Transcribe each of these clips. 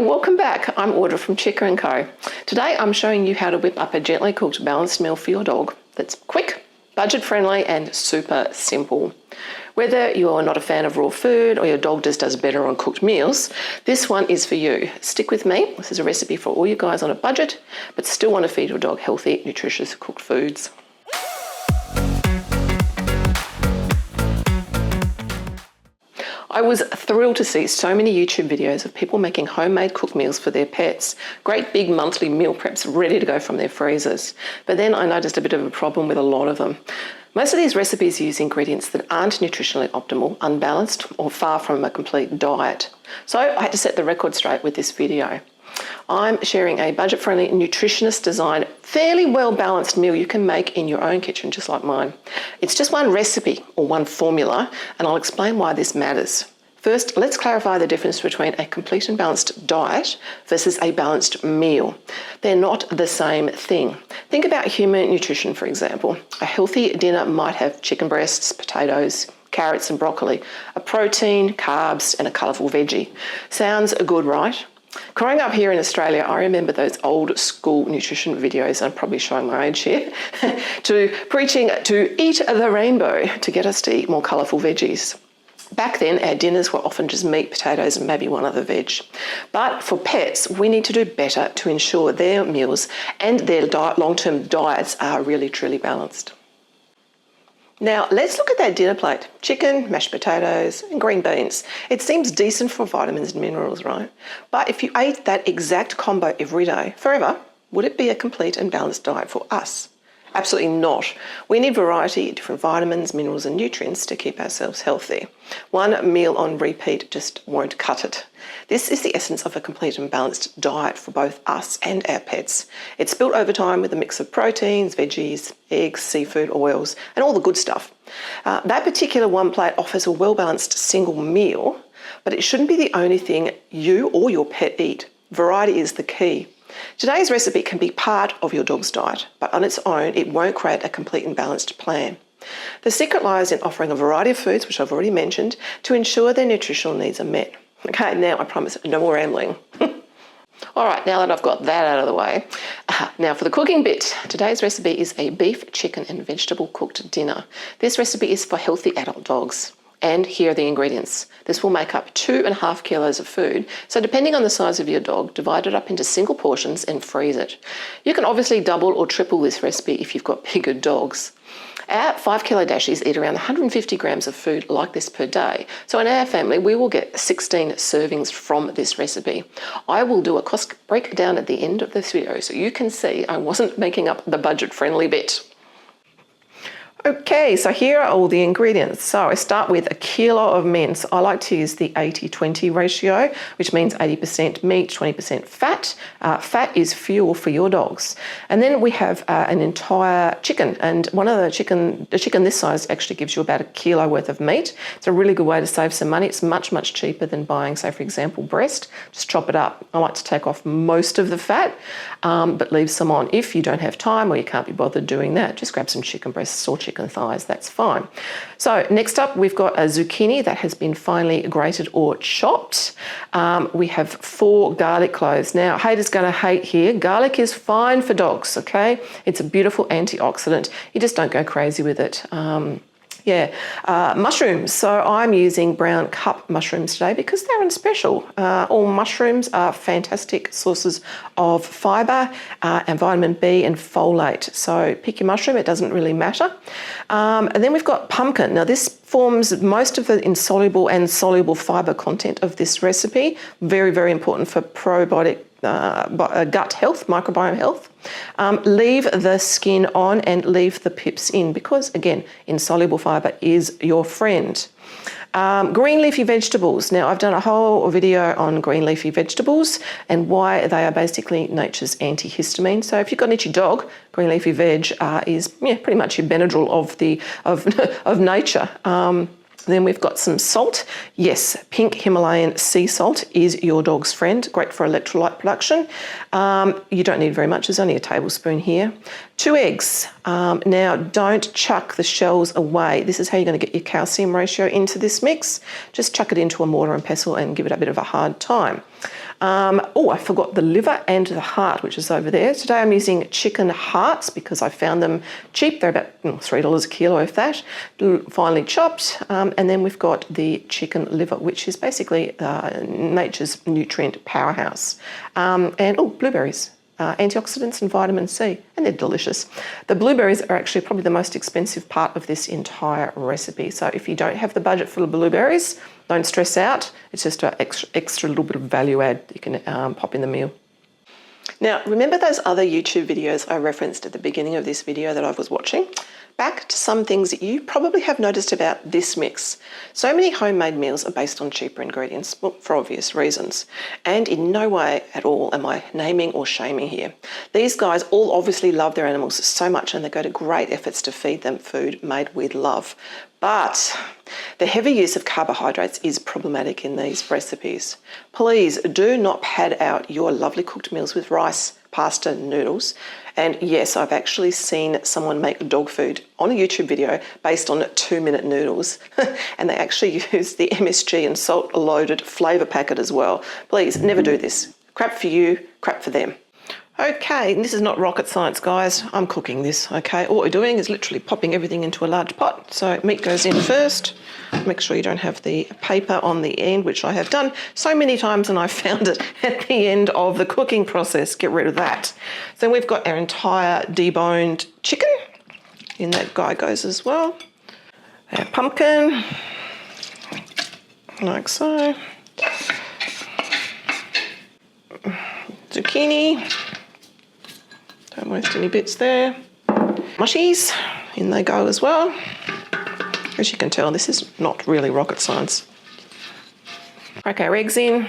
welcome back. I'm Audra from chica+co. Today I'm showing you how to whip up a gently cooked balanced meal for your dog that's quick, budget friendly and super simple. Whether you're not a fan of raw food or your dog just does better on cooked meals, this one is for you. Stick with me. This is a recipe for all you guys on a budget but still want to feed your dog healthy, nutritious cooked foods. I was thrilled to see so many YouTube videos of people making homemade cooked meals for their pets. Great big monthly meal preps ready to go from their freezers. But then I noticed a bit of a problem with a lot of them. Most of these recipes use ingredients that aren't nutritionally optimal, unbalanced, or far from a complete diet. So I had to set the record straight with this video. I'm sharing a budget-friendly, nutritionist design, fairly well-balanced meal you can make in your own kitchen, just like mine. It's just one recipe or one formula, and I'll explain why this matters. First, let's clarify the difference between a complete and balanced diet versus a balanced meal. They're not the same thing. Think about human nutrition, for example. A healthy dinner might have chicken breasts, potatoes, carrots and broccoli, a protein, carbs and a colourful veggie. Sounds good, right? Growing up here in Australia, I remember those old school nutrition videos, I'm probably showing my age here, preaching to eat the rainbow to get us to eat more colourful veggies. Back then, our dinners were often just meat, potatoes and maybe one other veg. But for pets, we need to do better to ensure their meals and their long-term diets are really truly balanced. Now, let's look at that dinner plate. Chicken, mashed potatoes, and green beans. It seems decent for vitamins and minerals, right? But if you ate that exact combo every day, forever, would it be a complete and balanced diet for us? Absolutely not. We need variety, different vitamins, minerals and nutrients to keep ourselves healthy. One meal on repeat just won't cut it. This is the essence of a complete and balanced diet for both us and our pets. It's built over time with a mix of proteins, veggies, eggs, seafood, oils, and all the good stuff. That particular one plate offers a well-balanced single meal, but it shouldn't be the only thing you or your pet eat. Variety is the key. Today's recipe can be part of your dog's diet, but on its own, it won't create a complete and balanced plan. The secret lies in offering a variety of foods, which I've already mentioned, to ensure their nutritional needs are met. Okay, now I promise no more rambling. All right, now that I've got that out of the way, now for the cooking bit. Today's recipe is a beef, chicken and vegetable cooked dinner. This recipe is for healthy adult dogs. And here are the ingredients. This will make up 2.5 kilos of food. So depending on the size of your dog, divide it up into single portions and freeze it. You can obviously double or triple this recipe if you've got bigger dogs. Our 5 kilo dashies eat around 150 grams of food like this per day. So in our family, we will get 16 servings from this recipe. I will do a cost breakdown at the end of this video so you can see I wasn't making up the budget-friendly bit. Okay, so here are all the ingredients. So I start with a kilo of mince. I like to use the 80-20 ratio, which means 80% meat, 20% fat. Fat is fuel for your dogs. And then we have an entire chicken, and one of the chicken this size actually gives you about a kilo worth of meat. It's a really good way to save some money. It's much, much cheaper than buying, say, for example, breast. Just chop it up. I like to take off most of the fat, but leave some on. If you don't have time or you can't be bothered doing that, just grab some chicken breasts or chicken thighs, that's fine. So next up, we've got a zucchini that has been finely grated or chopped. We have 4 garlic cloves. Now, haters going to hate here. Garlic is fine for dogs, okay? It's a beautiful antioxidant. You just don't go crazy with it. Mushrooms. So I'm using brown cup mushrooms today because they're on special. All mushrooms are fantastic sources of fibre and vitamin B and folate. So pick your mushroom, it doesn't really matter. And then we've got pumpkin. Now this forms most of the insoluble and soluble fibre content of this recipe. Very, very important for probiotic gut health, microbiome health. Leave the skin on and leave the pips in because, again, insoluble fibre is your friend. Green leafy vegetables. Now, I've done a whole video on green leafy vegetables and why they are basically nature's antihistamine. So if you've got an itchy dog, green leafy veg is pretty much your Benadryl of nature. Then we've got some salt. Yes, pink Himalayan sea salt is your dog's friend. Great for electrolyte production. You don't need very much. There's only a tablespoon here. 2 eggs. Now, don't chuck the shells away. This is how you're going to get your calcium ratio into this mix. Just chuck it into a mortar and pestle and give it a bit of a hard time. Oh, I forgot the liver and the heart, which is over there. Today I'm using chicken hearts because I found them cheap. They're about $3 a kilo, if that. Finely chopped. And then we've got the chicken liver, which is basically nature's nutrient powerhouse. And blueberries. Antioxidants and vitamin C, and they're delicious. The blueberries are actually probably the most expensive part of this entire recipe. So if you don't have the budget for the blueberries, don't stress out. It's just an extra little bit of value add you can pop in the meal. Now, remember those other YouTube videos I referenced at the beginning of this video that I was watching? Back to some things that you probably have noticed about this mix. So many homemade meals are based on cheaper ingredients, well, for obvious reasons. And in no way at all am I naming or shaming here. These guys all obviously love their animals so much and they go to great efforts to feed them food made with love. But the heavy use of carbohydrates is problematic in these recipes. Please do not pad out your lovely cooked meals with rice, pasta, noodles. And yes, I've actually seen someone make dog food on a YouTube video based on 2-minute noodles. And they actually use the MSG and salt-loaded flavour packet as well. Please, never do this. Crap for you, crap for them. Okay, and this is not rocket science, guys. I'm cooking this, okay? All we're doing is literally popping everything into a large pot. So meat goes in first. Make sure you don't have the paper on the end, which I have done so many times and I found it at the end of the cooking process. Get rid of that. So we've got our entire deboned chicken. In that guy goes as well. Our pumpkin, like so. Zucchini. Don't waste any bits there. Mushies, in they go as well. As you can tell, this is not really rocket science. Crack our eggs in.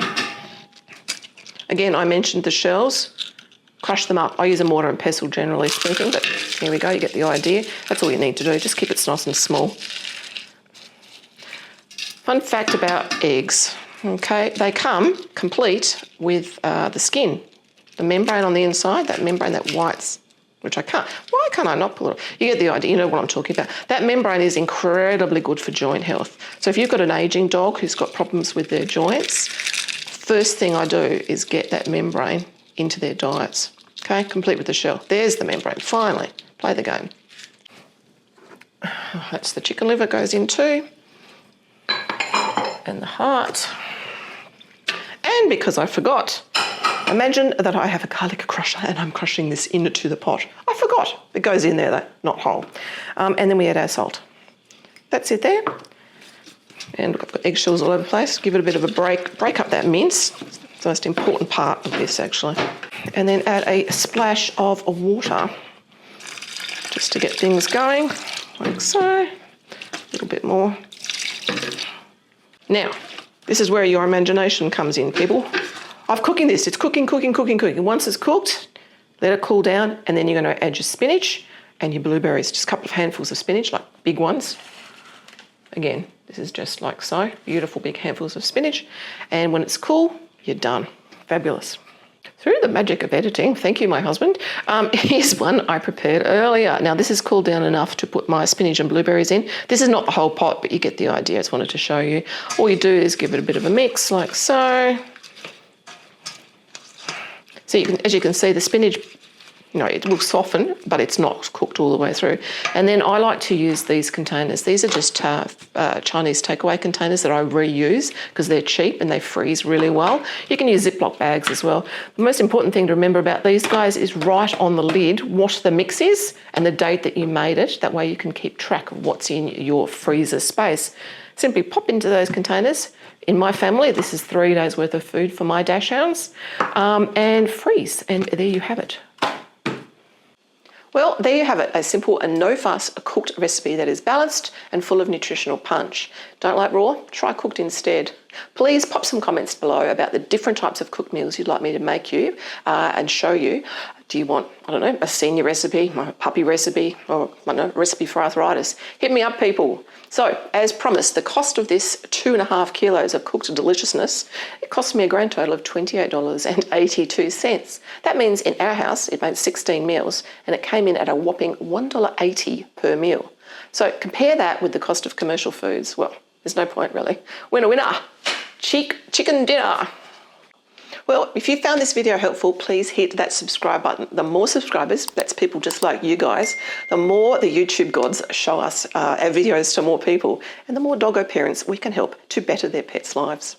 Again, I mentioned the shells. Crush them up. I use a mortar and pestle generally speaking, but here we go, you get the idea. That's all you need to do, just keep it nice and small. Fun fact about eggs, okay, they come complete with the skin. The membrane on the inside, that membrane, that white's, which I can't. Why can't I not pull it off? You get the idea, you know what I'm talking about. That membrane is incredibly good for joint health. So if you've got an aging dog who's got problems with their joints, first thing I do is get that membrane into their diets. Okay, complete with the shell. There's the membrane, finally. Play the game. That's the chicken liver goes in too. And the heart. And because I forgot, imagine that I have a garlic crusher and I'm crushing this into the pot. I forgot. It goes in there though, not whole. And then we add our salt. That's it there. And look, I've got eggshells all over the place. Give it a bit of a break up that mince. It's the most important part of this actually. And then add a splash of water just to get things going, like so. A little bit more. Now, this is where your imagination comes in, people. I'm cooking this. It's cooking. Once it's cooked, let it cool down, and then you're going to add your spinach and your blueberries. Just a couple of handfuls of spinach, like big ones. Again, this is just like so. Beautiful big handfuls of spinach. And when it's cool, you're done. Fabulous. Through the magic of editing, thank you, my husband, here's one I prepared earlier. Now, this is cooled down enough to put my spinach and blueberries in. This is not the whole pot, but you get the idea. I just wanted to show you. All you do is give it a bit of a mix, like so. So you can, as you can see, the spinach, you know, it will soften, but it's not cooked all the way through. And then I like to use these containers. These are just Chinese takeaway containers that I reuse because they're cheap and they freeze really well. You can use Ziploc bags as well. The most important thing to remember about these guys is right on the lid what the mix is and the date that you made it. That way you can keep track of what's in your freezer space. Simply pop into those containers. In my family, this is 3 days worth of food for my dachshunds, and freeze, and there you have it. Well, there you have it, a simple and no-fuss cooked recipe that is balanced and full of nutritional punch. Don't like raw? Try cooked instead. Please pop some comments below about the different types of cooked meals you'd like me to make you and show you. Do you want, I don't know, a senior recipe, a puppy recipe, or I don't know, a recipe for arthritis? Hit me up, people. So, as promised, the cost of this 2.5 kilos of cooked deliciousness, it cost me a grand total of $28.82. That means in our house, it made 16 meals, and it came in at a whopping $1.80 per meal. So compare that with the cost of commercial foods. Well, there's no point really. Winner, winner. Chicken dinner. Well, if you found this video helpful, please hit that subscribe button. The more subscribers, that's people just like you guys, the more the YouTube gods show us our videos to more people, and the more doggo parents we can help to better their pets' lives.